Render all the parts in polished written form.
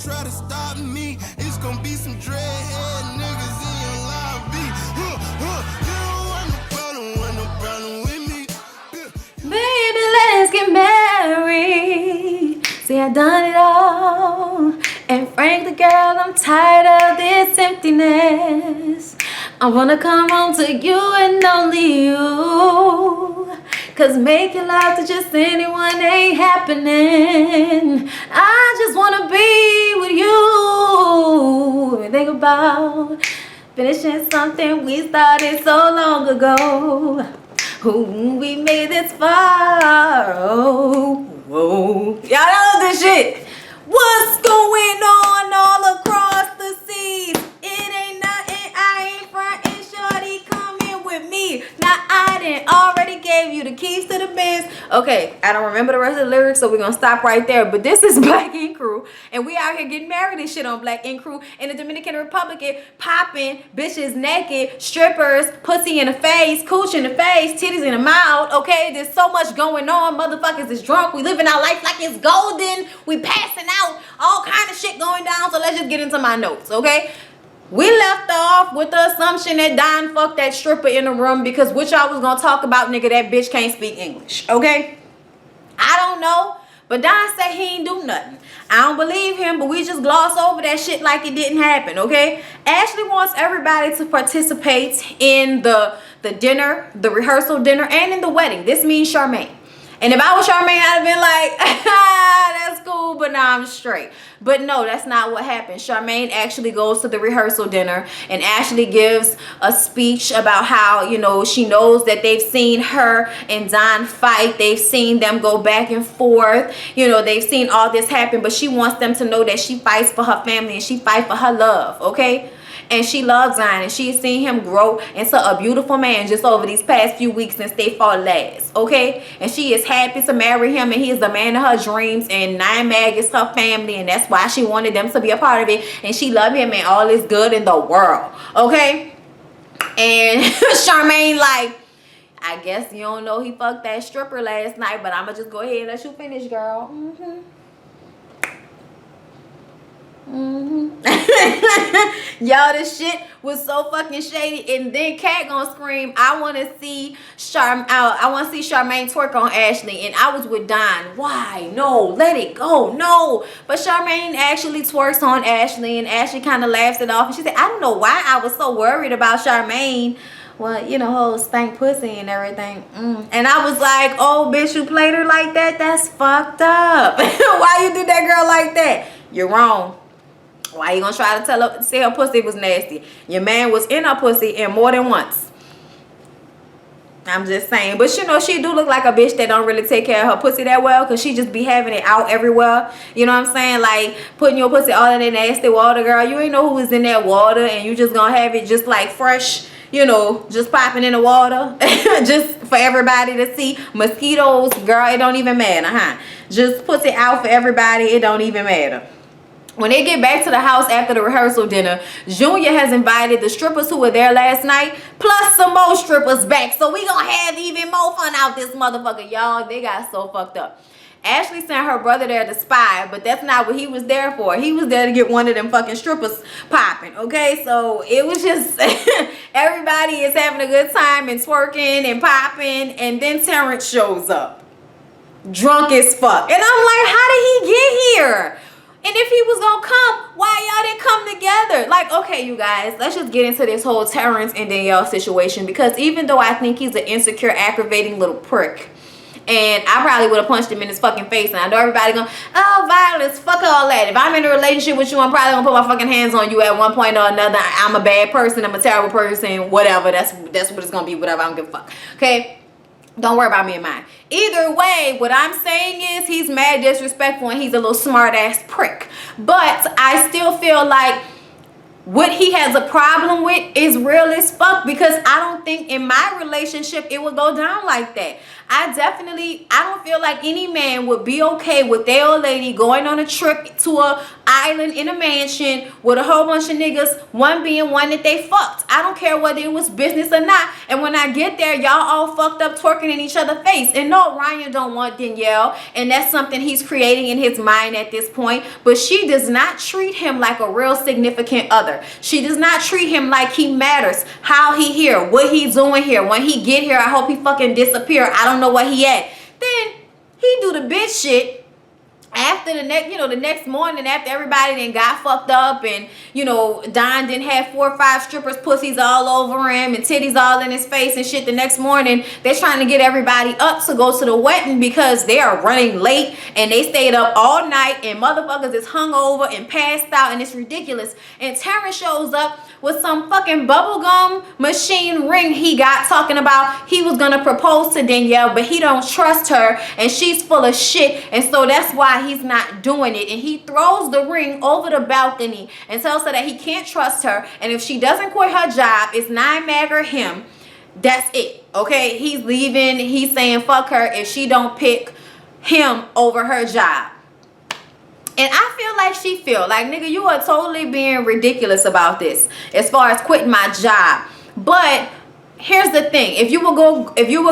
try to stop me. It's gonna be some dreadhead niggas in your lobby. You don't want no problem with me. Baby, let's get married. See, I done it all. And frankly, girl, I'm tired of this emptiness. I wanna come home to you and only you. Cause making love to just anyone ain't happening. I just wanna be with you. And think about finishing something we started so long ago. Ooh, we made this far. Oh, whoa. Y'all know this shit. What's going on all across the seas? It ain't nothing, I ain't frontin', shorty, come in with me. Now I done already gave you the keys to the Benz. Okay, I don't remember the rest of the lyrics, so we're gonna stop right there. But this is Black Ink Crew, and we out here getting married and shit on Black Ink Crew in the Dominican Republic, popping, bitches naked, strippers, pussy in the face, cooch in the face, titties in the mouth. Okay, there's so much going on. Motherfuckers is drunk. We living our life like it's golden. We passing out, all kind of shit going down. So let's just get into my notes, okay? We left off with the assumption that Don fucked that stripper in the room because what y'all was gonna talk about, nigga, that bitch can't speak English, okay? I don't know, but Don said he ain't do nothing. I don't believe him, but we just gloss over that shit like it didn't happen, okay? Ashley wants everybody to participate in the dinner, the rehearsal dinner, and in the wedding. This means Charmaine. And if I was Charmaine, I'd have been like, that's cool, but now I'm straight. But no, that's not what happened. Charmaine actually goes to the rehearsal dinner and Ashley gives a speech about how, you know, she knows that they've seen her and Don fight. They've seen them go back and forth. You know, they've seen all this happen, but she wants them to know that she fights for her family and she fights for her love, okay? And she loves Zion and she's seen him grow into a beautiful man just over these past few weeks since they fought last, okay? And she is happy to marry him and he is the man of her dreams and Nine Mag is her family and that's why she wanted them to be a part of it and she loved him and all is good in the world, okay? And Charmaine like, I guess you don't know he fucked that stripper last night, but I'ma just go ahead and let you finish, girl. Y'all, this shit was so fucking shady. And then Kat gonna scream, I want to see Charmaine twerk on Ashley. And I was with Don. Why? No, let it go. No. But Charmaine actually twerks on Ashley and Ashley kind of laughs it off and she said, I don't know why I was so worried about Charmaine. Well, you know, whole stank pussy and everything. And I was like, oh, bitch, you played her like that? That's fucked up. Why you did that girl like that? You're wrong. Why you gonna try to say her pussy was nasty? Your man was in her pussy and more than once. I'm just saying. But you know, she do look like a bitch that don't really take care of her pussy that well because she just be having it out everywhere. You know what I'm saying? Like putting your pussy all in that nasty water, girl. You ain't know who was in that water and you just gonna have it just like fresh, you know, just popping in the water just for everybody to see. Mosquitoes, girl, it don't even matter, Just put it out for everybody. It don't even matter. When they get back to the house after the rehearsal dinner, Junior has invited the strippers who were there last night, plus some more strippers back. So we gonna have even more fun out this motherfucker, y'all. They got so fucked up. Ashley sent her brother there to spy, but that's not what he was there for. He was there to get one of them fucking strippers popping, okay? So it was just, everybody is having a good time and twerking and popping, and then Terrence shows up. Drunk as fuck. And I'm like, how did he get here? And if he was gonna come, why y'all didn't come together? Like, okay, you guys, let's just get into this whole Terrence and Danielle situation because even though I think he's an insecure, aggravating little prick, and I probably would have punched him in his fucking face, and I know everybody going, oh, violence, fuck all that. If I'm in a relationship with you, I'm probably gonna put my fucking hands on you at one point or another. I'm a bad person, I'm a terrible person, whatever. That's what it's gonna be, whatever. I don't give a fuck. Okay? Don't worry about me and mine. Either way, what I'm saying is he's mad disrespectful and he's a little smart ass prick. But I still feel like what he has a problem with is real as fuck because I don't think in my relationship it would go down like that. I don't feel like any man would be okay with their old lady going on a trip to a island in a mansion with a whole bunch of niggas, one being one that they fucked. I don't care whether it was business or not. And when I get there, y'all all fucked up twerking in each other's face. And no, Ryan don't want Danielle, and that's something he's creating in his mind at this point. But she does not treat him like a real significant other. She does not treat him like he matters. How he here, what he doing here. When he get here, I hope he fucking disappear. I don't know where he at. Then he do the bitch shit after the next morning, after everybody then got fucked up, and Don didn't have 4 or 5 strippers pussies all over him and titties all in his face and shit. The next morning they're trying to get everybody up to go to the wedding because they are running late and they stayed up all night and motherfuckers is hungover and passed out, and it's ridiculous. And Terrence shows up with some fucking bubblegum machine ring he got, talking about he was gonna propose to Danielle, but he don't trust her and she's full of shit, and so that's why he's not doing it. And he throws the ring over the balcony and tells her that he can't trust her, and if she doesn't quit her job, it's 9 Mag or him. That's it. Okay, he's leaving. He's saying fuck her if she don't pick him over her job. And I feel like she feel like, nigga, you are totally being ridiculous about this as far as quitting my job. But here's the thing. If you were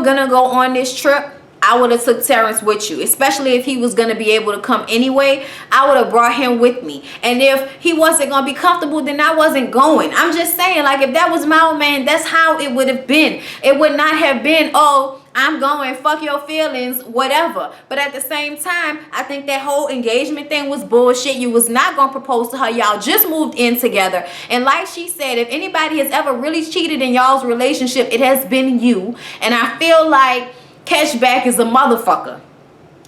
gonna go on this trip, I would have took Terrence with you, especially if he was going to be able to come anyway. I would have brought him with me. And if he wasn't going to be comfortable, then I wasn't going. I'm just saying, like, if that was my old man, that's how it would have been. It would not have been, oh, I'm going, fuck your feelings, whatever. But at the same time, I think that whole engagement thing was bullshit. You was not going to propose to her. Y'all just moved in together. And like she said, if anybody has ever really cheated in y'all's relationship, it has been you. And I feel like Cashback is a motherfucker.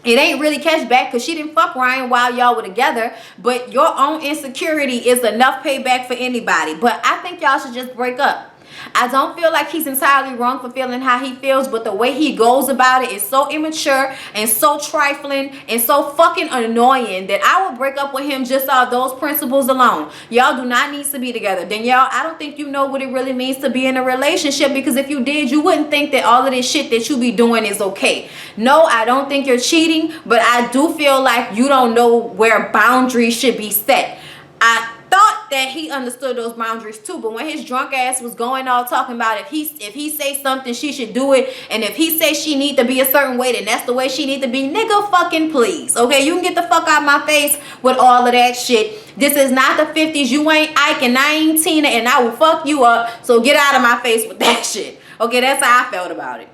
It ain't really Cashback because she didn't fuck Ryan while y'all were together, but your own insecurity is enough payback for anybody. But I think y'all should just break up. I don't feel like he's entirely wrong for feeling how he feels, but the way he goes about it is so immature and so trifling and so fucking annoying that I would break up with him just off those principles alone. Y'all do not need to be together. Danielle, I don't think you know what it really means to be in a relationship, because if you did, you wouldn't think that all of this shit that you be doing is okay. No, I don't think you're cheating, but I do feel like you don't know where boundaries should be set. I thought that he understood those boundaries too, but when his drunk ass was going all talking about if he say something, she should do it, and if he say she need to be a certain way, then that's the way she need to be. Nigga, fucking please, okay? You can get the fuck out my face with all of that shit. This is not the 50s. You ain't Ike and I ain't Tina, and I will fuck you up, so get out of my face with that shit. Okay, that's how I felt about it.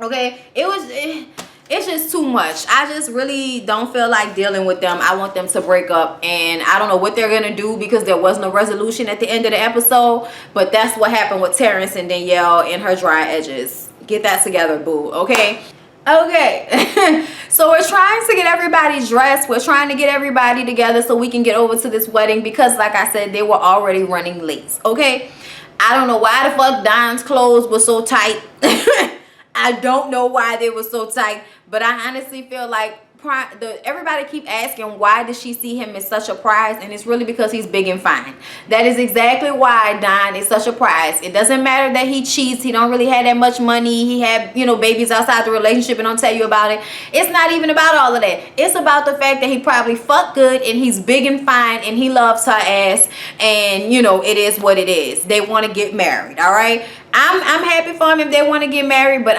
Okay, it's just too much. I just really don't feel like dealing with them. I want them to break up, and I don't know what they're gonna do because there was no resolution at the end of the episode. But that's what happened with Terrence and Danielle and her dry edges. Get that together, boo. Okay. So we're trying to get everybody dressed. We're trying to get everybody together so we can get over to this wedding, because like I said, they were already running late. Okay, I don't know why the fuck Don's clothes were so tight. I don't know why they were so tight, but I honestly feel like everybody keep asking why does she see him as such a prize, and it's really because he's big and fine. That is exactly why Don is such a prize. It doesn't matter that he cheats. He don't really have that much money. He had babies outside the relationship and don't tell you about it. It's not even about all of that. It's about the fact that he probably fucked good and he's big and fine and he loves her ass, and it is what it is. They want to get married. All right, I'm happy for him if they want to get married, but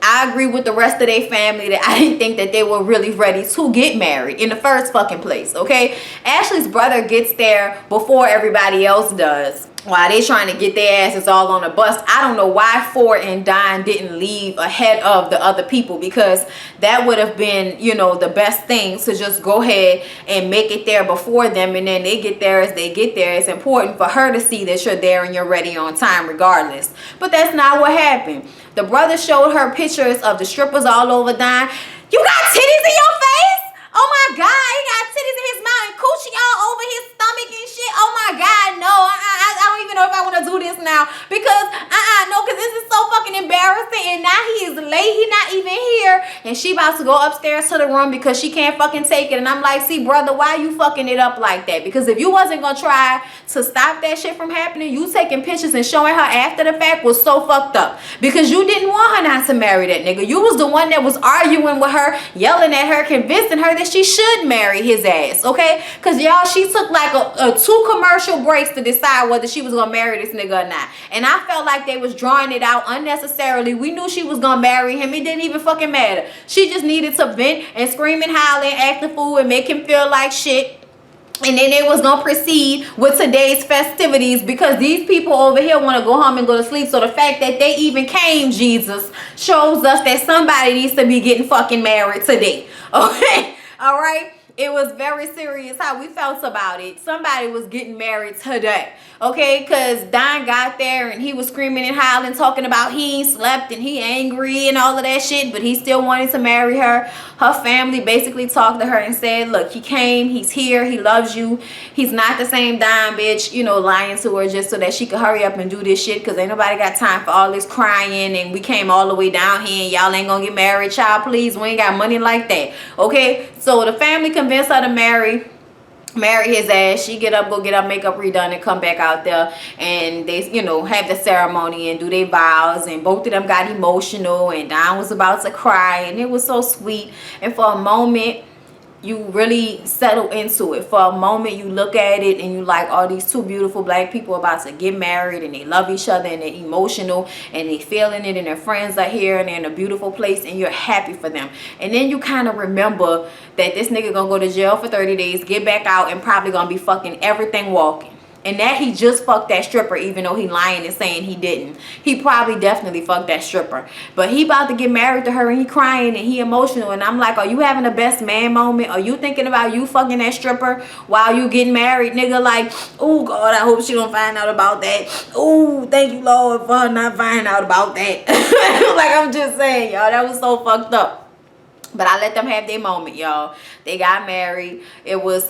I agree with the rest of their family that I didn't think that they were really ready to get married in the first fucking place, okay? Ashley's brother gets there before everybody else does. While they trying to get their asses all on a bus. I don't know why Ford and Don didn't leave ahead of the other people, because that would have been, the best thing, to just go ahead and make it there before them, and then they get there as they get there. It's important for her to see that you're there and you're ready on time regardless. But that's not what happened. The brother showed her pictures of the strippers all over Don. You got titties in your face? Oh my God, he got titties in his mouth and coochie all over his stomach and shit. Oh my God, no. I don't even know if I want to do this now, because no, because this is so fucking embarrassing. And now he is late. He not even here and she about to go upstairs to the room because she can't fucking take it. And I'm like, see, brother, why you fucking it up like that? Because if you wasn't gonna try to stop that shit from happening, you taking pictures and showing her after the fact was so fucked up. Because you didn't want her not to marry that nigga. You was the one that was arguing with her, yelling at her, convincing her that she should marry his ass, okay? Because y'all, she took like a 2 commercial breaks to decide whether she was gonna marry this nigga or not. And I felt like they was drawing it out unnecessarily. We knew she was gonna marry him. It didn't even fucking matter. She just needed to vent and scream and holler and act the fool and make him feel like shit. And then they was gonna proceed with today's festivities, because these people over here want to go home and go to sleep. So the fact that they even came, Jesus, shows us that somebody needs to be getting fucking married today. Okay, all right. It was very serious how we felt about it. Somebody was getting married today, okay? Because Don got there and he was screaming and howling, talking about he ain't slept and he angry and all of that shit, but he still wanted to marry her. Her family basically talked to her and said, look, he came, he's here, he loves you. He's not the same Don bitch, you know, lying to her just so that she could hurry up and do this shit, because ain't nobody got time for all this crying and we came all the way down here and y'all ain't gonna get married, child, please. We ain't got money like that, okay? So the family convinced her to marry his ass. She get up, go get her makeup redone and come back out there, and they, you know, have the ceremony and do their vows, and both of them got emotional and Don was about to cry, and it was so sweet. And for a moment you really settle into it. For a moment you look at it and you like, oh, these 2 beautiful black people about to get married and they love each other and they're emotional and they feeling it and their friends are here and they're in a beautiful place and you're happy for them. And then you kind of remember that this nigga gonna go to jail for 30 days, get back out, and probably gonna be fucking everything walking. And that he just fucked that stripper, even though he lying and saying he didn't. He probably definitely fucked that stripper. But he about to get married to her and he crying and he emotional. And I'm like, are you having a best man moment? Are you thinking about you fucking that stripper while you getting married, nigga? Like, oh God, I hope she don't find out about that. Oh, thank you, Lord, for her not finding out about that. Like, I'm just saying, y'all, that was so fucked up. But I let them have their moment, y'all. They got married. It was,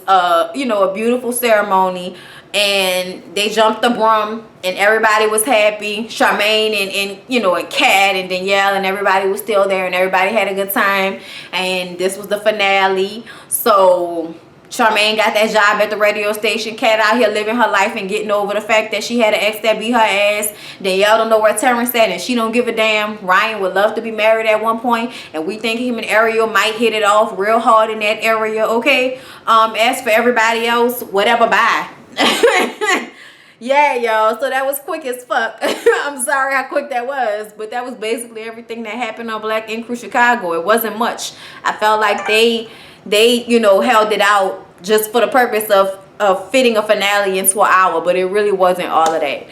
you know, a beautiful ceremony. And they jumped the broom and everybody was happy. Charmaine and you know, and Kat and Danielle and everybody was still there and everybody had a good time. And this was the finale. So Charmaine got that job at the radio station. Kat out here living her life and getting over the fact that she had an ex that beat her ass. Danielle don't know where Terrence at and she don't give a damn. Ryan would love to be married at one point, and we think him and Ariel might hit it off real hard in that area, okay? As for everybody else, whatever, bye. Yeah, y'all, so that was quick as fuck. I'm sorry how quick that was, but that was basically everything that happened on Black Ink Crew Chicago. It wasn't much. I felt like they you know, held it out just for the purpose of fitting a finale into an hour, but it really wasn't all of that.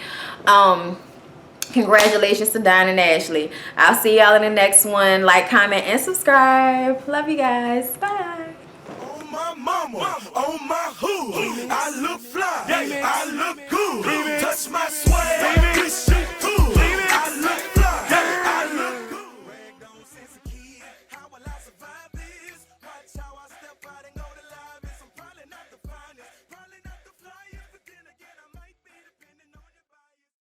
Congratulations to Don and Ashley. I'll see y'all in the next one. Like, comment, and subscribe. Love you guys. Bye. Oh my mama, oh my